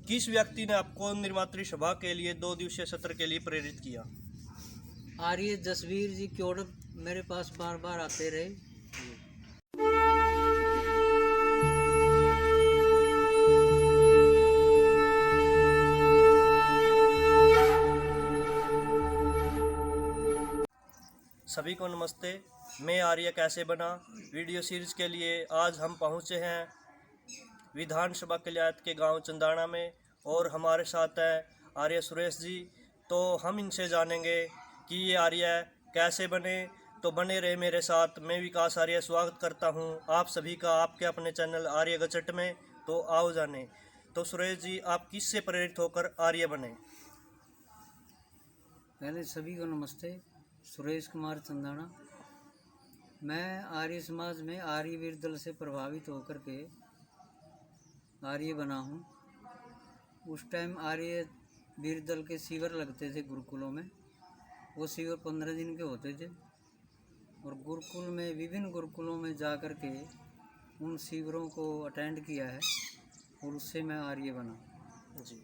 किस व्यक्ति ने आपको निर्मात्री सभा के लिए 2 दिवसीय सत्र के लिए प्रेरित किया? आर्य जसवीर जी क्योड़ मेरे पास बार बार आते रहे। सभी को नमस्ते। मैं आर्य कैसे बना वीडियो सीरीज के लिए आज हम पहुंचे हैं विधानसभा कल्याण के गांव चंदाना में और हमारे साथ है आर्य सुरेश जी। तो हम इनसे जानेंगे कि ये आर्य कैसे बने। तो बने रहे मेरे साथ। मैं विकास आर्य स्वागत करता हूं आप सभी का आपके अपने चैनल आर्य गचट में। तो आओ जाने। तो सुरेश जी, आप किससे प्रेरित होकर आर्य बने? पहले सभी को नमस्ते। सुरेश कुमार चंदाना। मैं आर्य समाज में आर्य वीर दल से प्रभावित होकर के आर्य बना हूँ। उस टाइम आर्य वीर दल के शिविर लगते थे गुरुकुलों में। वो शिविर 15 दिन के होते थे और गुरुकुल में विभिन्न गुरुकुलों में जा कर के उन शिविरों को अटेंड किया है और उससे मैं आर्य बना जी।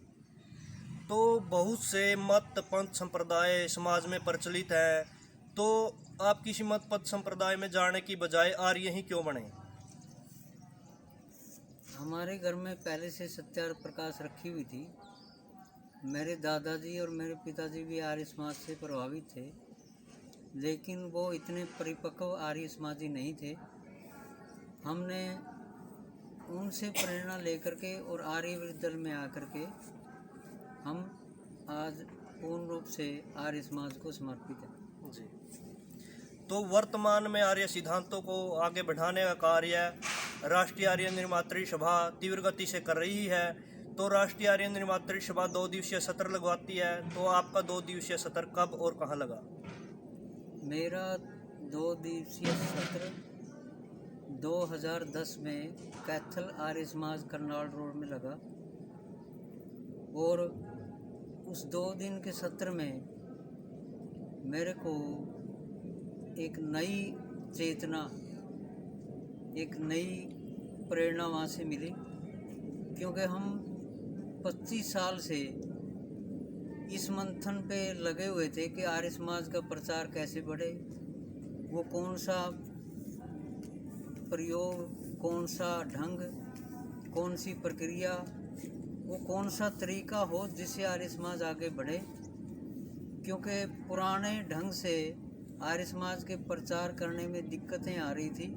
तो बहुत से मत पंथ संप्रदाय समाज में प्रचलित है, तो आप किसी मत पंथ संप्रदाय में जाने की बजाय आर्य ही क्यों बने? हमारे घर में पहले से सत्याग्रह प्रकाश रखी हुई थी। मेरे दादाजी और मेरे पिताजी भी आर्य समाज से प्रभावित थे, लेकिन वो इतने परिपक्व आर्य समाजी नहीं थे। हमने उनसे प्रेरणा लेकर के और आर्य दल में आकर के हम आज पूर्ण रूप से आर्य समाज को समर्पित हैं। जी। तो वर्तमान में आर्य सिद्धांतों को आगे बढ़ाने का कार्य राष्ट्रीय आर्य निर्मात्री सभा तीव्र गति से कर रही है। तो राष्ट्रीय आर्य निर्मात्री सभा 2 दिवसीय सत्र लगवाती है। तो आपका 2 दिवसीय सत्र कब और कहाँ लगा? मेरा 2 दिवसीय सत्र 2010 में कैथल आर्य समाज करनाल रोड में लगा और उस 2 दिन के सत्र में मेरे को एक नई चेतना, एक नई प्रेरणा वहाँ से मिली, क्योंकि हम 25 साल से इस मंथन पे लगे हुए थे कि आर्य समाज का प्रचार कैसे बढ़े, वो कौन सा प्रयोग, कौन सा ढंग, कौन सी प्रक्रिया, वो कौन सा तरीका हो जिससे आर्य समाज आगे बढ़े। क्योंकि पुराने ढंग से आर्य समाज के प्रचार करने में दिक्कतें आ रही थी,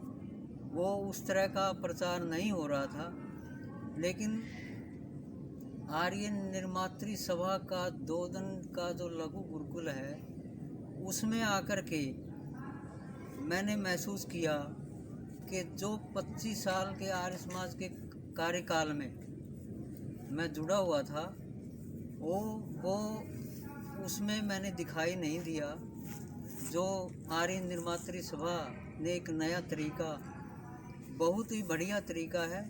वो उस तरह का प्रचार नहीं हो रहा था। लेकिन आर्य निर्मात्री सभा का 2 दिन का जो लघु गुरुकुल है, उसमें आकर के मैंने महसूस किया कि जो 25 साल के आर्य समाज के कार्यकाल में मैं जुड़ा हुआ था, वो उसमें मैंने दिखाई नहीं दिया। जो आर्य निर्मात्री सभा ने एक नया तरीका, बहुत ही बढ़िया तरीका है,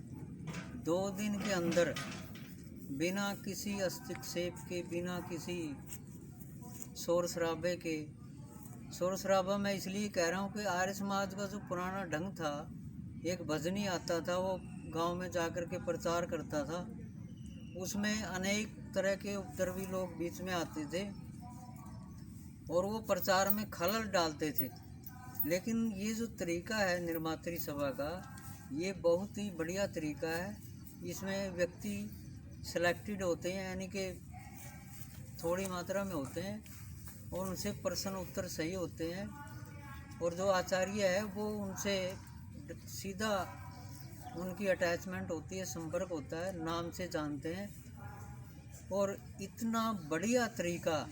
2 दिन के अंदर बिना किसी हस्तक्षेप के, बिना किसी शोर शराबे के, शोर शराबा मैं इसलिए कह रहा हूँ कि आर्य समाज का जो पुराना ढंग था, एक भजनी आता था, वो गांव में जाकर के प्रचार करता था, उसमें अनेक तरह के उपद्रवी लोग बीच में आते थे और वो प्रचार में खलल डालते थे। लेकिन ये जो तरीका है निर्मात्री सभा का, ये बहुत ही बढ़िया तरीका है। इसमें व्यक्ति सिलेक्टेड होते हैं, यानी कि थोड़ी मात्रा में होते हैं और उनसे प्रश्न उत्तर सही होते हैं और जो आचार्य है वो उनसे सीधा उनकी अटैचमेंट होती है, संपर्क होता है, नाम से जानते हैं। और इतना बढ़िया तरीका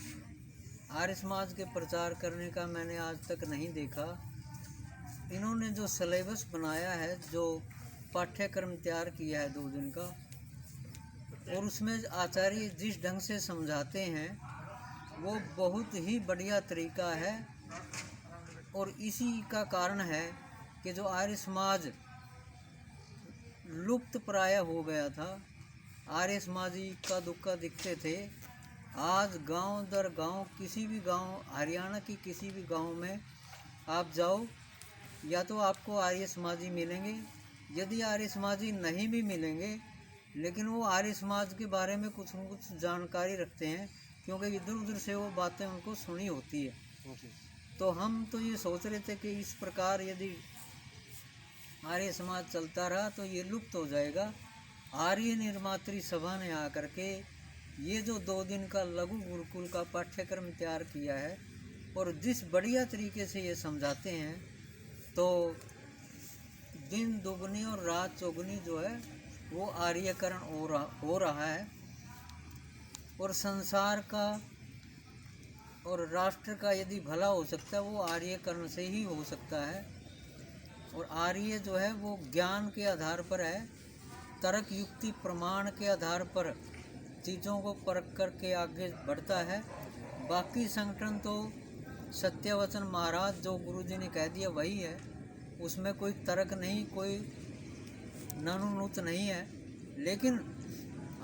आर्य समाज के प्रचार करने का मैंने आज तक नहीं देखा। इन्होंने जो सिलेबस बनाया है, जो पाठ्यक्रम तैयार किया है 2 दिन का, और उसमें आचार्य जिस ढंग से समझाते हैं वो बहुत ही बढ़िया तरीका है। और इसी का कारण है कि जो आर्य समाज लुप्त प्राय हो गया था, आर्य समाजी का दुक्का दिखते थे, आज गांव दर गांव, किसी भी गांव, हरियाणा की किसी भी गांव में आप जाओ, या तो आपको आर्य समाजी मिलेंगे, यदि आर्य समाजी नहीं भी मिलेंगे लेकिन वो आर्य समाज के बारे में कुछ न कुछ जानकारी रखते हैं, क्योंकि इधर उधर से वो बातें उनको सुनी होती है। तो हम तो ये सोच रहे थे कि इस प्रकार यदि आर्य समाज चलता रहा तो ये लुप्त हो जाएगा। आर्य निर्मात्री सभा ने आकर के ये जो 2 दिन का लघु गुरुकुल का पाठ्यक्रम तैयार किया है और जिस बढ़िया तरीके से ये समझाते हैं, तो दिन दुगनी और रात चौगुनी जो है वो आर्यकरण हो रहा है। और संसार का और राष्ट्र का यदि भला हो सकता है वो आर्यकरण से ही हो सकता है। और आर्य जो है वो ज्ञान के आधार पर है, तर्क युक्ति प्रमाण के आधार पर चीज़ों को परख करके आगे बढ़ता है। बाकी संगठन तो सत्यवचन महाराज जो गुरुजी ने कह दिया वही है, उसमें कोई तर्क नहीं, कोई नानुनूत नहीं है। लेकिन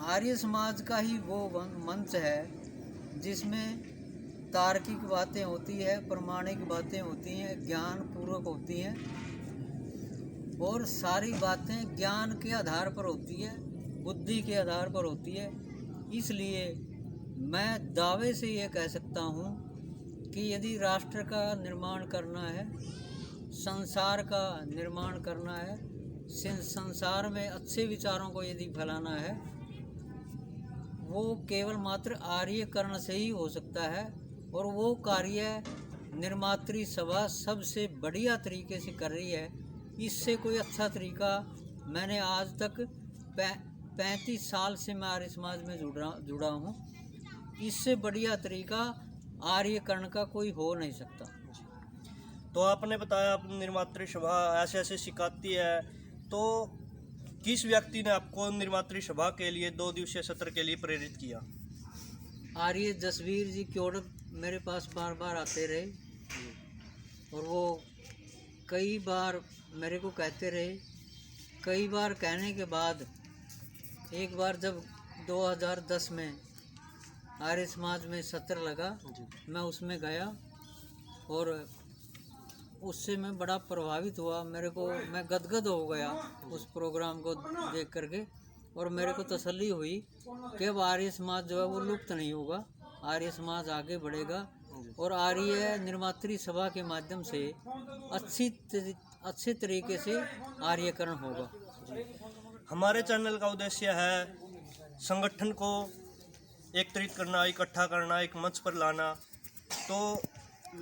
आर्य समाज का ही वो मंच है जिसमें तार्किक बातें होती है, प्रमाणिक बातें होती हैं, ज्ञान पूर्वक होती हैं और सारी बातें ज्ञान के आधार पर होती है, बुद्धि के आधार पर होती है। इसलिए मैं दावे से ये कह सकता हूँ कि यदि राष्ट्र का निर्माण करना है, संसार का निर्माण करना है, संसार में अच्छे विचारों को यदि फैलाना है, वो केवल मात्र आर्यकरण से ही हो सकता है। और वो कार्य निर्मात्री सभा सबसे बढ़िया तरीके से कर रही है। इससे कोई अच्छा तरीका मैंने आज तक 35 साल से मैं आर्य समाज में जुड़ा हूँ, इससे बढ़िया तरीका आर्यकरण का कोई हो नहीं सकता। तो आपने बताया निर्मात्री सभा ऐसे ऐसे सिखाती है, तो किस व्यक्ति ने आपको निर्मात्री सभा के लिए 2 दिवसीय सत्र के लिए प्रेरित किया? आर्य जसवीर जी क्योड़क मेरे पास बार बार आते रहे और वो कई बार मेरे को कहते रहे। कई बार कहने के बाद एक बार जब 2010 में आर्य समाज में सत्र लगा, मैं उसमें गया और उससे मैं बड़ा प्रभावित हुआ। मैं गदगद हो गया उस प्रोग्राम को देख करके, और मेरे को तसल्ली हुई कि अब आर्य समाज जो है वो लुप्त नहीं होगा, आर्य समाज आगे बढ़ेगा और आर्य निर्मात्री सभा के माध्यम से अच्छे तरीके से आर्यकरण होगा। हमारे चैनल का उद्देश्य है संगठन को एकत्रित करना, इकट्ठा करना, एक मंच पर लाना। तो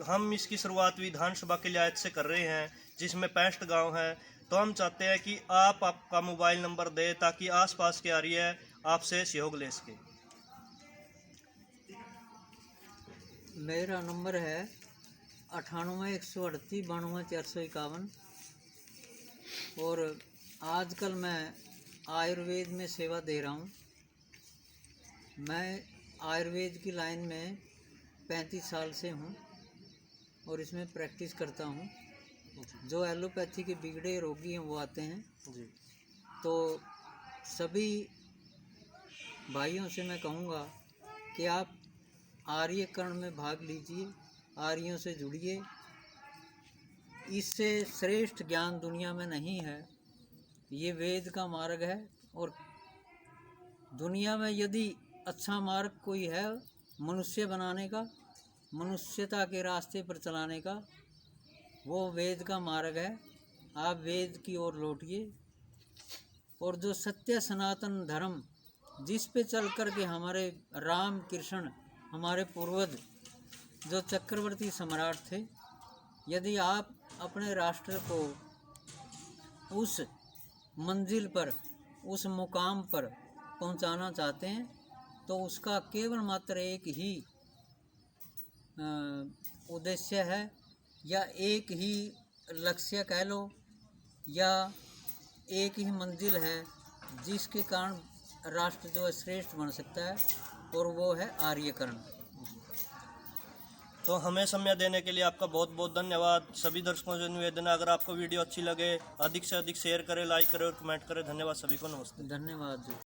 हम इसकी शुरुआत विधानसभा के लिहाज से कर रहे हैं, जिसमें 65 गांव हैं। तो हम चाहते हैं कि आप आपका मोबाइल नंबर दें ताकि आसपास के आर्य आपसे सहयोग ले सके। मेरा नंबर है 98 138 92 451 और आजकल मैं आयुर्वेद में सेवा दे रहा हूँ। मैं आयुर्वेद की लाइन में 35 साल से हूँ और इसमें प्रैक्टिस करता हूँ। जो एलोपैथी के बिगड़े रोगी हैं वो आते हैं जी। तो सभी भाइयों से मैं कहूँगा कि आप आर्यकरण में भाग लीजिए, आर्यों से जुड़िए। इससे श्रेष्ठ ज्ञान दुनिया में नहीं है, ये वेद का मार्ग है। और दुनिया में यदि अच्छा मार्ग कोई है मनुष्य बनाने का, मनुष्यता के रास्ते पर चलाने का, वो वेद का मार्ग है। आप वेद की ओर लौटिए और जो सत्य सनातन धर्म जिस पे चल कर के हमारे राम कृष्ण हमारे पूर्वज जो चक्रवर्ती सम्राट थे, यदि आप अपने राष्ट्र को उस मंजिल पर, उस मुकाम पर पहुंचाना चाहते हैं, तो उसका केवल मात्र एक ही उद्देश्य है या एक ही लक्ष्य कह लो या एक ही मंजिल है जिसके कारण राष्ट्र जो है श्रेष्ठ बन सकता है, और वो है आर्यकरण। तो हमें समय देने के लिए आपका बहुत बहुत धन्यवाद। सभी दर्शकों से निवेदन है, अगर आपको वीडियो अच्छी लगे अधिक से अधिक शेयर करें, लाइक करें और कमेंट करें। धन्यवाद सभी को, नमस्ते। धन्यवाद जी।